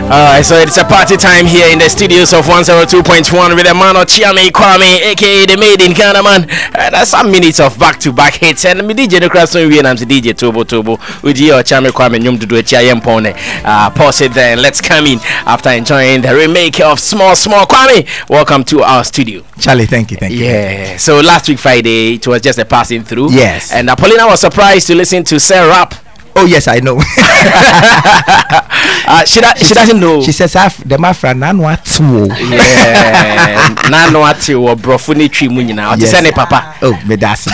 So it's a party time here in the studios of 102.1 with the man Okyeame Kwame, aka the Made in Ghana man. That's some minutes of back-to-back hits. And me DJ no Krason we and I'm the DJ Tobo Uji Okyeame Kwame nyum do Chiayempone. Pause it there and let's come in after enjoying the remake of Small Kwame. Welcome to our studio. Charlie, thank you. Yeah. So last week Friday it was just a passing through. Yes. And Paulina was surprised to listen to Sir Rap. Oh yes, I know. She doesn't know. She says, "The my friend Nanwatu." Yeah, Nanwatu or Brofuni tree munina. Or Tisane Papa. Oh, me das.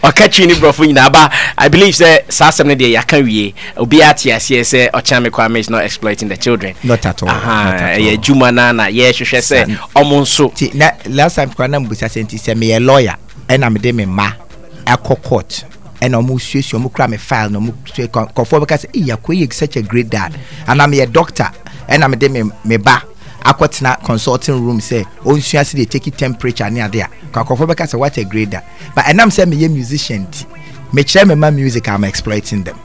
Or catching Brofuni. But I believe that Saturday day Yakawi Obiati as say Okyeame Kwame is not exploiting the children. Not at all. Yeah, Jumanana. Yes, she say almost so. Last time Kwanam was sent me a lawyer, and I'm a ma a court. And almost you me file no conform because such a great dad and I'm a doctor and I'm a me ba akwatena consulting room say on suasi they take temperature near there conform because what a great dad but and I'm saying me a musician me share my music I'm exploiting them.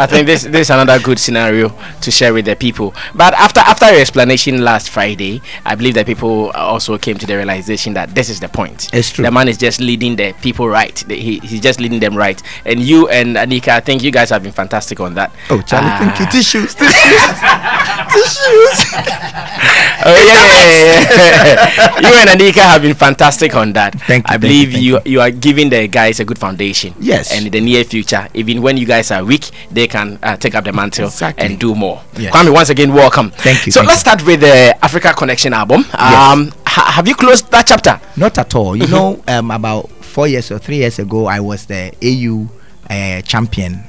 I think this is another good scenario to share with the people. But after your explanation last Friday, I believe that people also came to the realization that this is the point. It's true. The man is just leading the people right. He's just leading them right. And you and Anika, I think you guys have been fantastic on that. Oh, Charlie, thank you. Tissues. Oh yeah. You and Anika have been fantastic on that. Thank you. I believe you are giving the guys a good foundation. Yes. And in the near future, even when you guys are weak, they can take up the mantle and do more. Yes. Kwame, once again, welcome. Thank you. So let's start with the Africa Connection album. Yes. Have you closed that chapter? Not at all. You know, about 4 years or 3 years ago, I was the AU champion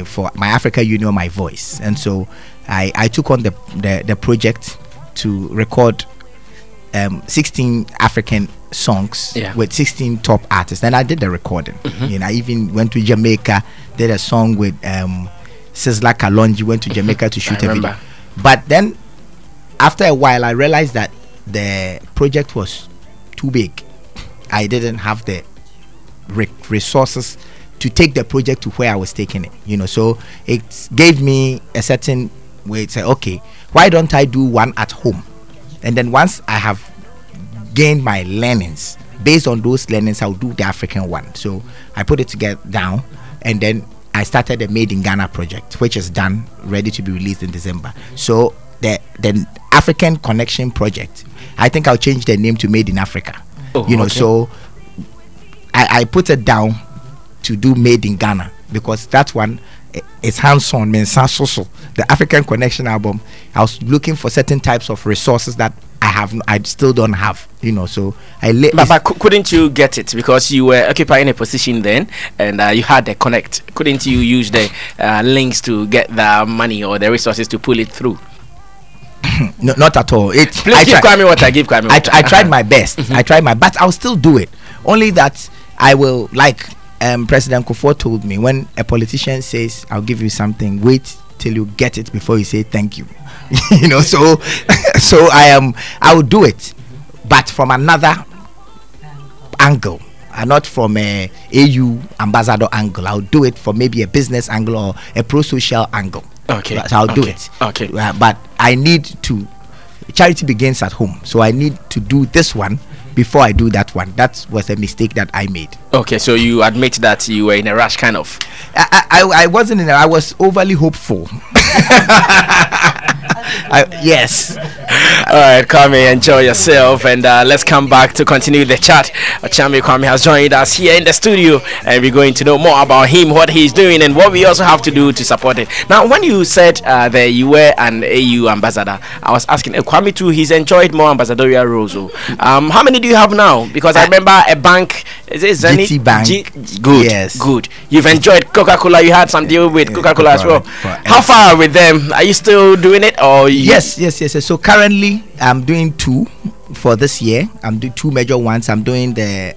for my Africa Union, My Voice, and so I took on the project to record 16 African songs with 16 top artists, and I did the recording. You know, I even went to Jamaica, did a song with Sizzla Kalonji, went to Jamaica to shoot a video. But then after a while I realized that the project was too big. I didn't have the resources to take the project to where I was taking it, you know, so it gave me a certain way to say, okay, why don't I do one at home? And then once I have gained my learnings, based on those learnings, I'll do the African one. So I put it together down, and then I started the Made in Ghana project, which is done, ready to be released in December. So the African Connection project, I think I'll change the name to Made in Africa. You know, so I put it down to do Made in Ghana because that one is hands-on, means so. The African Connection album, I was looking for certain types of resources that I still don't have, you know, so but couldn't you get it because you were occupying a position then and you had the connect? Couldn't you use the links to get the money or the resources to pull it through? No, not at all. Please give Kwame what I give Kwame. I tried my best. I tried but I'll still do it. Only that I will, like President Kufuor told me, when a politician says I'll give you something, wait till you get it before you say thank you. You know, so I will do it, but from another angle, not from a AU ambassador angle. I'll do it for maybe a business angle or a pro-social angle. Okay, so I'll do it. Okay, but I need to. Charity begins at home, so I need to do this one before I do that one. That was a mistake that I made. Okay, so you admit that you were in a rush, kind of. I wasn't in a. I was overly hopeful. Yes. All right, Kwame, enjoy yourself, and let's come back to continue the chat. Okyeame Kwame has joined us here in the studio, and we're going to know more about him, what he's doing, and what we also have to do to support it. Now, when you said that you were an AU ambassador, I was asking Kwame too. He's enjoyed more ambassadorial roles. How many do you have now? Because I remember a bank. Is it Zenith? GT Bank. Good. Yes. Good. You've enjoyed Coca-Cola. You had some deal with Coca-Cola as well. How far with them? Are you still doing it, or Yes. So currently I'm doing 2 for this year. I'm doing 2 major ones. I'm doing the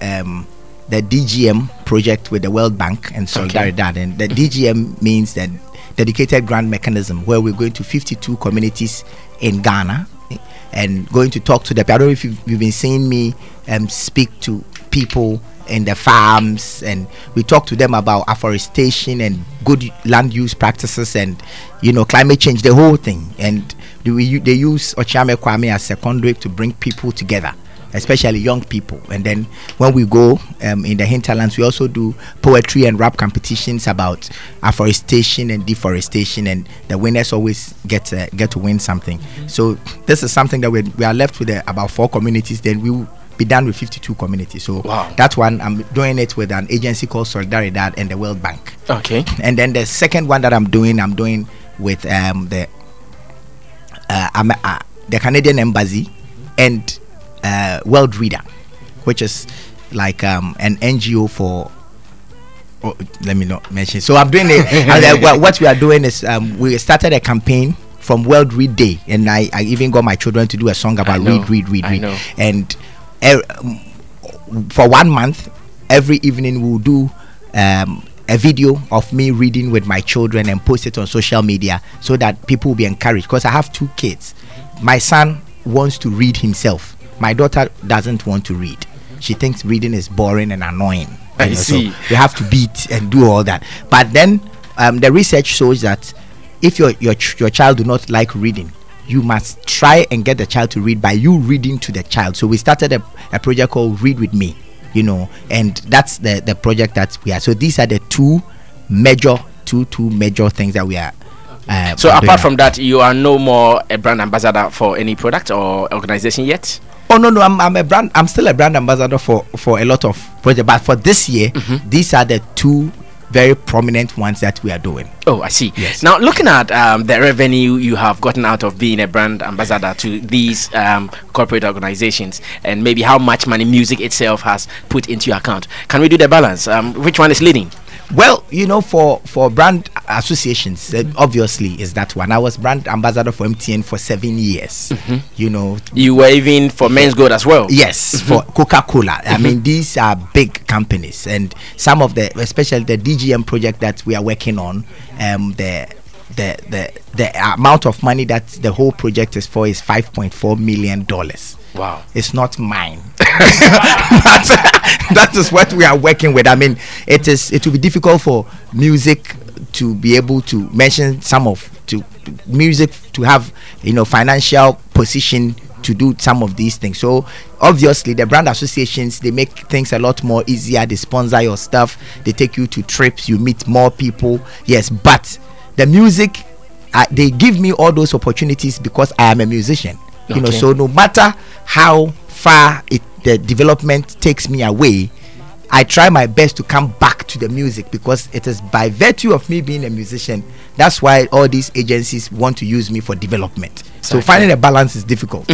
DGM project with the World Bank and Solidarity. And the DGM means that dedicated grant mechanism, where we're going to 52 communities in Ghana and going to talk to them. I don't know if you've been seeing me speak to people in the farms, and we talk to them about afforestation and good land use practices, and climate change, the whole thing. And they use Okyeame Kwame as a conduit to bring people together, especially young people. And then when we go in the hinterlands, we also do poetry and rap competitions about afforestation and deforestation, and the winners always get to win something. So this is something that we are left with about 4 communities. Then we will be done with 52 communities. So that one, I'm doing it with an agency called Solidaridad and the World Bank. Okay. And then the second one that I'm doing with the Canadian Embassy and World Reader, which is like an NGO for. Let me not mention. So I'm doing it. What we are doing is we started a campaign from World Read Day, and I even got my children to do a song about read. And for 1 month, every evening we'll do a video of me reading with my children and post it on social media so that people will be encouraged. Because I have 2 kids. My son wants to read himself. My daughter doesn't want to read. She thinks reading is boring and annoying. I see. So you have to beat and do all that. But then the research shows that if your child do not like reading, you must try and get the child to read by you reading to the child. So we started a project called Read With Me, and that's the project that we are. So these are the two major things that we are. So apart from that, you are no more a brand ambassador for any product or organization yet? Oh no, I'm still a brand ambassador for a lot of projects, but for this year, these are the 2 very prominent ones that we are doing. Oh, I see. Yes. Now, looking at the revenue you have gotten out of being a brand ambassador to these corporate organizations, and maybe how much money music itself has put into your account, can we do the balance? Which one is leading? Well, for brand associations, obviously is that one. I was brand ambassador for MTN for 7 years. You were even for Men's Gold as well. Yes, for Coca-Cola. I mean, these are big companies, and some of especially the DGM project that we are working on, the amount of money that the whole project is for is $5.4 million. Wow. It's not mine. That is what we are working with. I mean, it will be difficult for music to be able to mention music to have financial position to do some of these things. So obviously the brand associations, they make things a lot more easier. They sponsor your stuff, they take you to trips, you meet more people. Yes, but the music, they give me all those opportunities because I am a musician. So no matter how far the development takes me away, I try my best to come back to the music, because it is by virtue of me being a musician, that's why all these agencies want to use me for development. So finding a balance is difficult.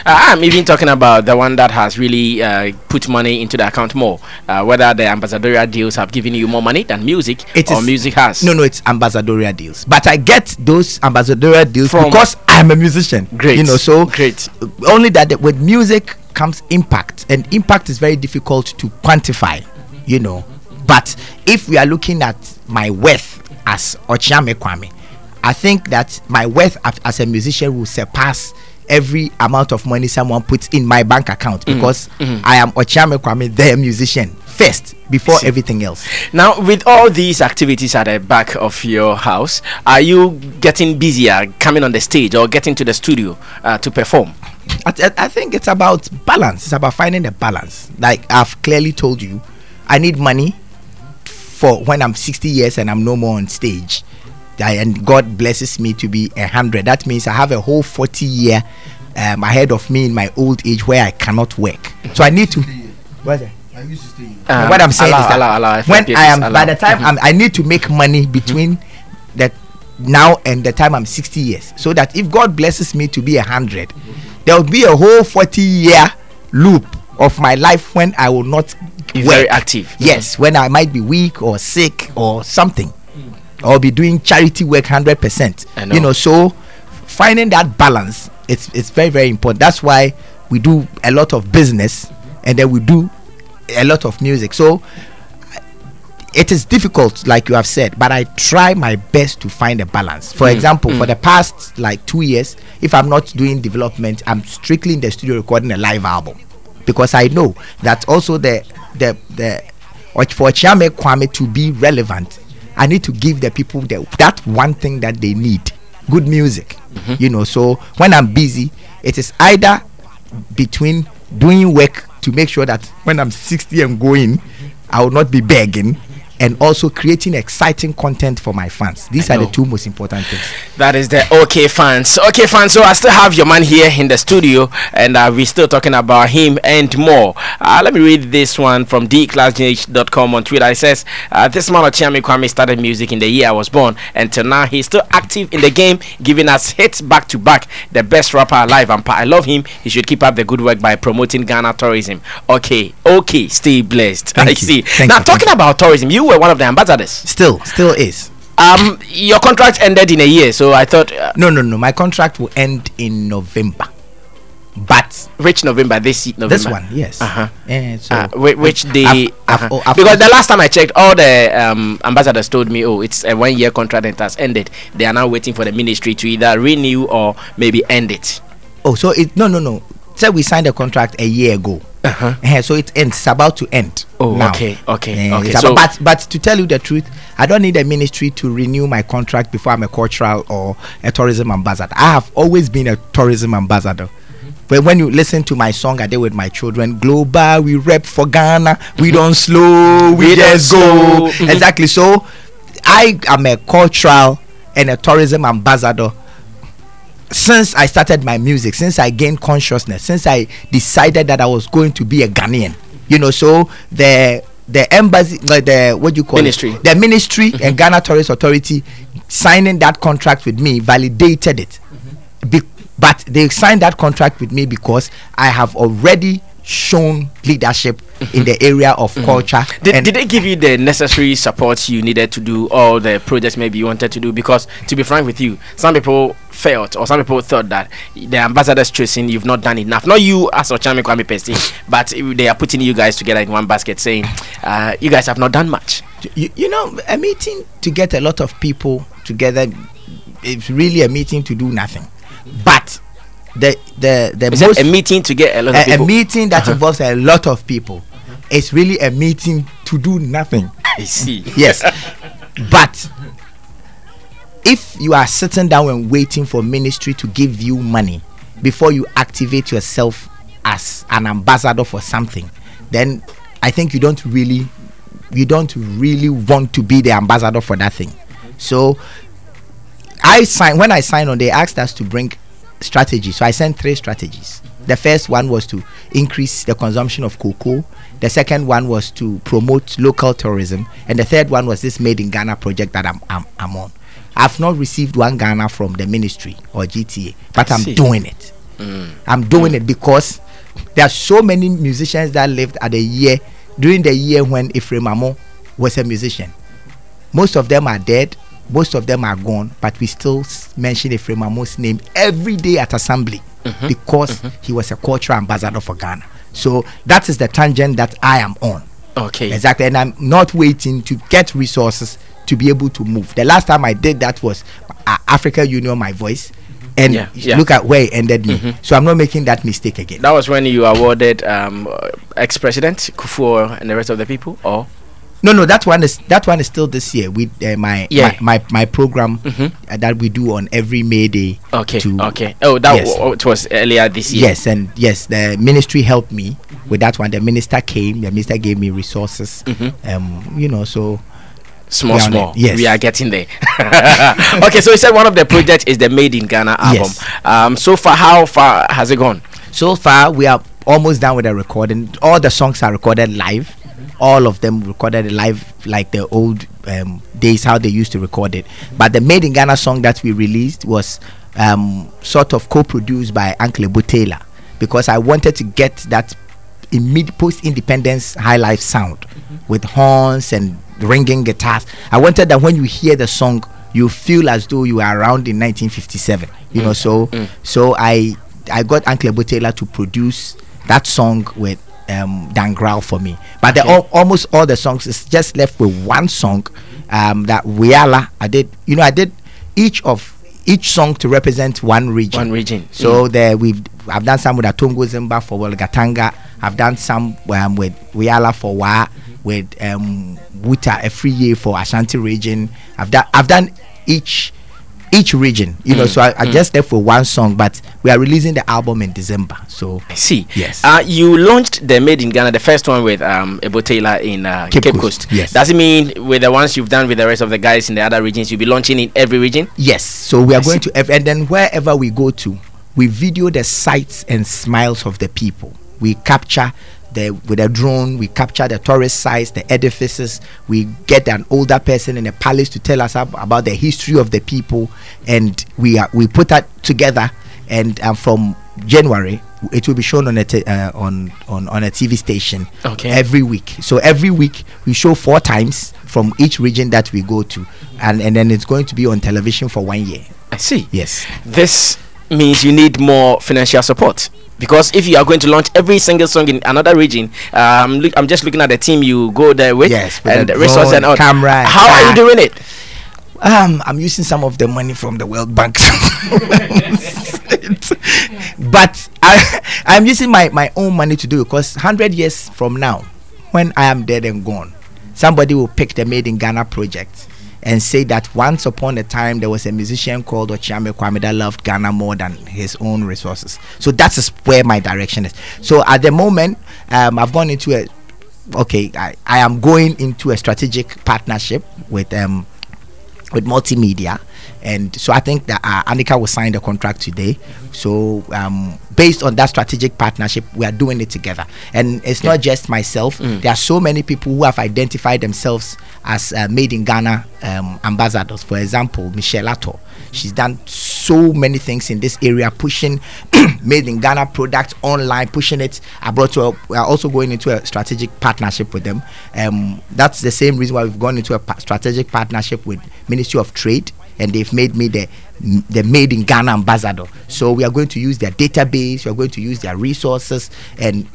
I'm even talking about the one that has really put money into the account more. Whether the ambassadorial deals have given you more money than music, music has. No, it's ambassadorial deals. But I get those ambassadorial deals because I'm a musician. Great. So great. Only that with music comes impact, and impact is very difficult to quantify. But if we are looking at my worth as Okyeame Kwame, I think that my worth as a musician will surpass every amount of money someone puts in my bank account, because I am Okyeame Kwame, the musician, first before everything else. Now, with all these activities at the back of your house, are you getting busier coming on the stage or getting to the studio to perform? I think it's about balance. It's about finding a balance. Like I've clearly told you, I need money for when I'm 60 years and I'm no more on stage. And God blesses me to be 100. That means I have a whole 40 year ahead of me in my old age where I cannot work. So I need to. What I'm saying is that when I am, by the time I need to make money between that now and the time I'm 60 years, so that if God blesses me to be 100, there will be a whole 40 year loop of my life when I will not be very active. Yes, when I might be weak or sick or something. Or be doing charity work 100%. So finding that balance, it's very, very important. That's why we do a lot of business and then we do a lot of music. So it is difficult, like you have said, but I try my best to find a balance. For example, for the past 2 years, if I'm not doing development, I'm strictly in the studio recording a live album. because I know that also for Okyeame Kwame to be relevant, I need to give the people that one thing that they need: good music. You know, so when I'm busy, it is either between doing work to make sure that when I'm 60 and going, I will not be begging, and also creating exciting content for my fans. These are the two most important things. That is the OK fans. OK fans, so I still have your man here in the studio, and we're still talking about him and more. Let me read this one from dclassgh.com on Twitter. It says, this man Okyeame Kwame started music in the year I was born, and till now he's still active in the game, giving us hits back to back. The best rapper alive, and I love him. He should keep up the good work by promoting Ghana tourism. Okay, stay blessed. Thank you. Now, talking about tourism, you were one of the ambassadors. Still is. Your contract ended in a year, so I thought no, my contract will end in November. But which November? November. This one, yes. So which day? Because the last time I checked, all the ambassadors told me, it's a 1-year contract and it has ended. They are now waiting for the ministry to either renew or maybe end it. So it no. So we signed a contract a year ago. So it ends. It's about to end. Now. Okay. So, but to tell you the truth, I don't need a ministry to renew my contract before I'm a cultural or a tourism ambassador. I have always been a tourism ambassador. But when you listen to my song I did with my children, global, we rep for Ghana, we don't slow, we just go. Exactly. So I am a cultural and a tourism ambassador since I started my music, since I gained consciousness, since I decided that I was going to be a Ghanaian. You know, so the embassy, the ministry and Ghana Tourist Authority signing that contract with me validated it. But they signed that contract with me because I have already shown leadership in the area of culture. Did they give you the necessary support you needed to do all the projects maybe you wanted to do? Because to be frank with you, some people felt or some people thought that the ambassadors choosing you've not done enough. Not you as Okyeame Kwame per se, but they are putting you guys together in one basket saying you guys have not done much. You know, a meeting to get a lot of people together, it's really a meeting to do nothing. But a meeting to get a lot of people. A meeting that involves a lot of people. It's really a meeting to do nothing. I see. Yes. But if you are sitting down and waiting for ministry to give you money before you activate yourself as an ambassador for something, then I think you don't really want to be the ambassador for that thing. So when I signed on, they asked us to bring strategies. So I sent 3 strategies. The first one was to increase the consumption of cocoa. The second one was to promote local tourism, and the third one was this Made in Ghana project that I'm on. I've not received one Ghana from the ministry or GTA, but I'm doing it. I'm doing it because there are so many musicians that lived during the year when Ephraim Amo was a musician. Most of them are dead. Most of them are gone, but we still mention Ephraim Amo's name every day at assembly because he was a cultural ambassador for Ghana. So that is the tangent that I am on. Okay. Exactly. And I'm not waiting to get resources to be able to move. The last time I did that was Africa Union, My Voice. And look at where it ended me. So I'm not making that mistake again. That was when you awarded ex-president Kufuor and the rest of the people, or? No, that one is still this year with my program that we do on every May Day. Okay. It was earlier this year. Yes, and yes, the ministry helped me with that one. The minister came. The minister gave me resources. So small. Yes, we are getting there. Okay, so you said one of the projects is the Made in Ghana album. Yes. So far, how far has it gone? So far, we are almost done with the recording. All the songs are recorded live. All of them recorded live like the old days, how they used to record it. But the Made in Ghana song that we released was sort of co-produced by Uncle Butela, because I wanted to get that post-independence high life sound with horns and ringing guitars. I wanted that when you hear the song, you feel as though you are around in 1957. So I got Uncle Butela to produce that song with Dan Grau for me, but almost all the songs is just left with one song that Wiala I did each song to represent one region. So there I've done some with Atongo Zimba for Wolgatanga. I've done some with Wiala for Wa, with Wuta every year for Ashanti region. I've done each region, you know. So I just left for one song, but we are releasing the album in December. So I see. Yes. You launched the Made in Ghana, the first one with Ebo Taylor in Cape Coast. Yes. Does it mean with the ones you've done with the rest of the guys in the other regions, you'll be launching in every region? Yes. So we are going to, and then wherever we go to, we video the sights and smiles of the people. We capture with a drone, we capture the tourist sites, the edifices. We get an older person in a palace to tell us about the history of the people, and we put that together. And from January, it will be shown on a TV station every week. So every week we show 4 times from each region that we go to, and then it's going to be on television for 1 year. I see. Yes. This means you need more financial support, because if you are going to launch every single song in another region, I'm just looking at the team you go there with, and the resources and all. Camera. How are you doing it? I'm using some of the money from the World Bank, but I'm using my own money to do it, because 100 years from now, when I am dead and gone, somebody will pick the Made in Ghana project and say that once upon a time there was a musician called Okyeame Kwame that loved Ghana more than his own resources. So that is where my direction is. So at the moment, I've gone into I am going into a strategic partnership with multimedia, and so I think that Anika will sign the contract today. So based on that strategic partnership, we are doing it together, and it's not just myself. There are so many people who have identified themselves as Made in Ghana ambassadors. For example, Michelle Atto, she's done so many things in this area, pushing Made in Ghana products online, pushing it abroad. So we are also going into a strategic partnership with them. That's the same reason why we've gone into a strategic partnership with Ministry of Trade, and they've made me the Made in Ghana ambassador. So we are going to use their database, we are going to use their resources, and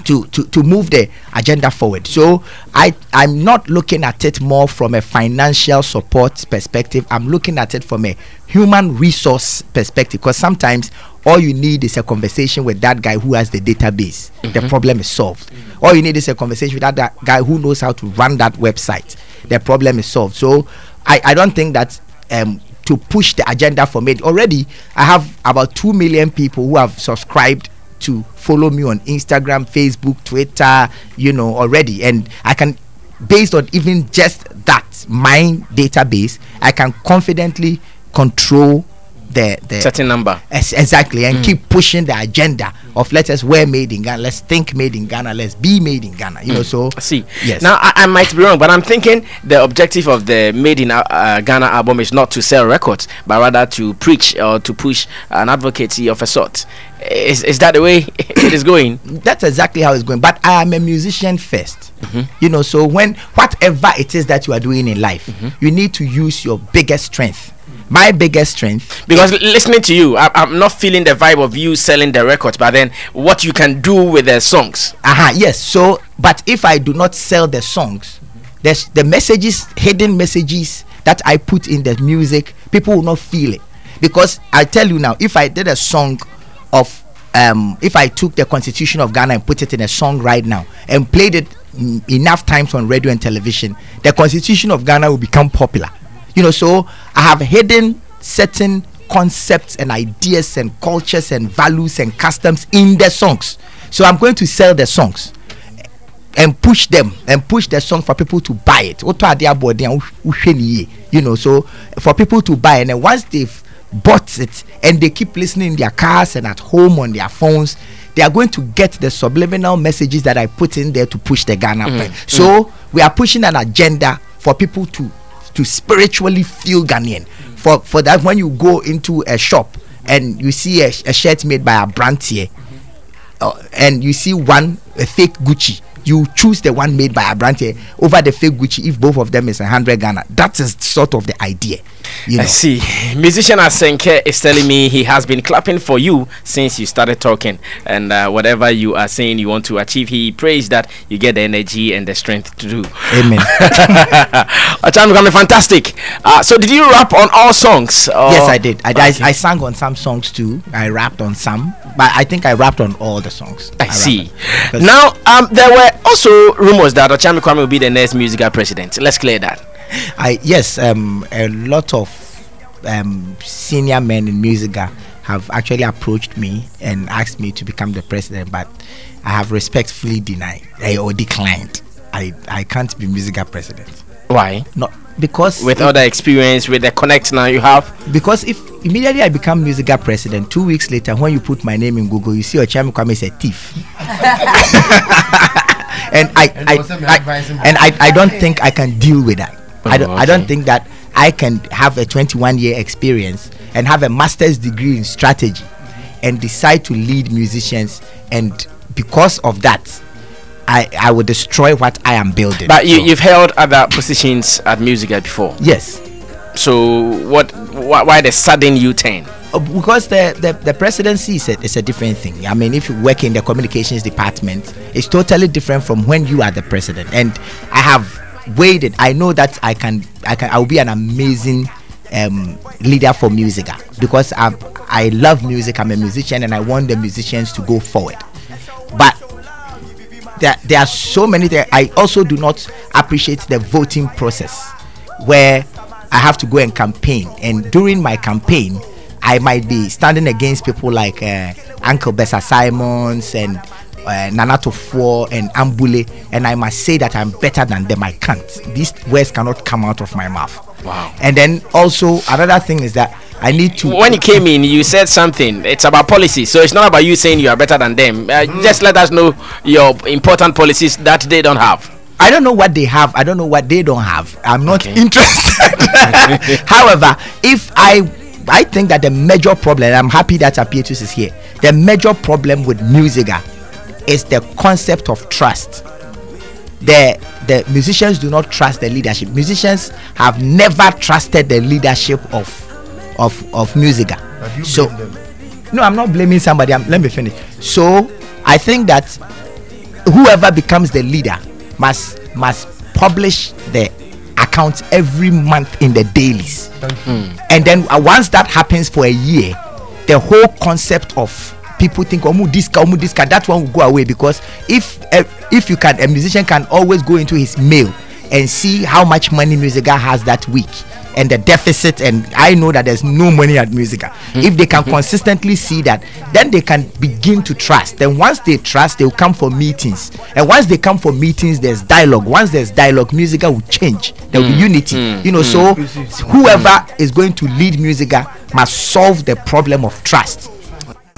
to move the agenda forward. So I'm not looking at it more from a financial support perspective. I'm looking at it from a human resource perspective, because sometimes all you need is a conversation with that guy who has the database. The problem is solved. All you need is a conversation with that guy who knows how to run that website. The problem is solved. So I don't think that to push the agenda for me, already I have about 2 million people who have subscribed to follow me on Instagram, Facebook, Twitter, you know, already. And I can, based on even just that, my database, I can confidently control the certain number. Exactly, and keep pushing the agenda of let us wear Made in Ghana, let's think Made in Ghana, let's be Made in Ghana, you know. So see, yes. Now I might be wrong, but I'm thinking the objective of the Made in Ghana album is not to sell records, but rather to preach or to push an advocacy of a sort. Is that the way it is going? That's exactly how it's going. But I am a musician first, you know. So whatever it is that you are doing in life, you need to use your biggest strength. My biggest strength, because listening to you, I'm not feeling the vibe of you selling the records, but then what you can do with the songs. Yes. So, but if I do not sell the songs, there's the messages, hidden messages that I put in the music, people will not feel it. Because I tell you now, if I did a song of if I took the Constitution of Ghana and put it in a song right now and played it enough times on radio and television, the Constitution of Ghana will become popular. You know, so I have hidden certain concepts and ideas and cultures and values and customs in the songs. So I'm going to sell the songs and push them and push the song for people to buy it. You know, so for people to buy, and then once they've bought it and they keep listening in their cars and at home on their phones, they are going to get the subliminal messages that I put in there to push the Ghana. So we are pushing an agenda for people to spiritually feel Ghanaian. For that, when you go into a shop and you see a shirt made by a brand here, and you see a fake Gucci you choose the one made by a brand here over the fake Gucci if both of them is 100 Ghana. That is sort of the idea. You know? I see. Musician Asenke is telling me he has been clapping for you since you started talking, and whatever you are saying you want to achieve, he prays that you get the energy and the strength to do. Amen. Okyeame Kwame, fantastic. So did you rap on all songs? Yes, I did. I sang on some songs too. I rapped on some, but I think I rapped on all the songs. I see. Now, there were also rumors that Okyeame Kwame will be the next MUSIGA president. Let's clear that. Yes, a lot of senior men in MUSIGA have actually approached me and asked me to become the president, but I have respectfully denied or declined. I can't be MUSIGA president. Why? Not because with other experience, with the connect now you have. Because if immediately I become MUSIGA president, 2 weeks later, when you put my name in Google, you see Okyeame Kwame is a thief. and I don't think I can deal with that. I don't think that I can have a 21-year experience and have a master's degree in strategy and decide to lead musicians, and because of that I will destroy what I am building. But you've held other positions at MUSIGA before. Yes. So why the sudden U-turn? Because the presidency is a different thing. I mean, if you work in the communications department, it's totally different from when you are the president. And I have waited. I know that I will be an amazing leader for MUSIGA, because I love music. I'm a musician and I want the musicians to go forward. But there are so many things. I also do not appreciate the voting process where I have to go and campaign, and during my campaign I might be standing against people like Uncle Bessa Simons and Nana Tofo and Ambule, and I must say that I'm better than them. I can't. These words cannot come out of my mouth. Wow. And then also another thing is that I need to. When you came in, you said something. It's about policy, so it's not about you saying you are better than them. Just let us know your important policies that they don't have. I don't know what they have. I don't know what they don't have. I'm not interested. However, if I think that the major problem, I'm happy that Apietus is here. The major problem with MUSIGA is the concept of trust. The musicians do not trust the leadership. Musicians have never trusted the leadership of MUSIGA. So no, I'm not blaming somebody. Let me finish. So I think that whoever becomes the leader must publish the accounts every month in the dailies. And then once that happens for a year, the whole concept of people think that one will go away, because if you can, a musician can always go into his mail and see how much money MUSIGA has that week and the deficit, and I know that there's no money at MUSIGA. If they can consistently see that, then they can begin to trust. Then once they trust, they will come for meetings, and once they come for meetings, there's dialogue. Once there's dialogue, MUSIGA will change. There will be unity. So whoever is going to lead MUSIGA must solve the problem of trust.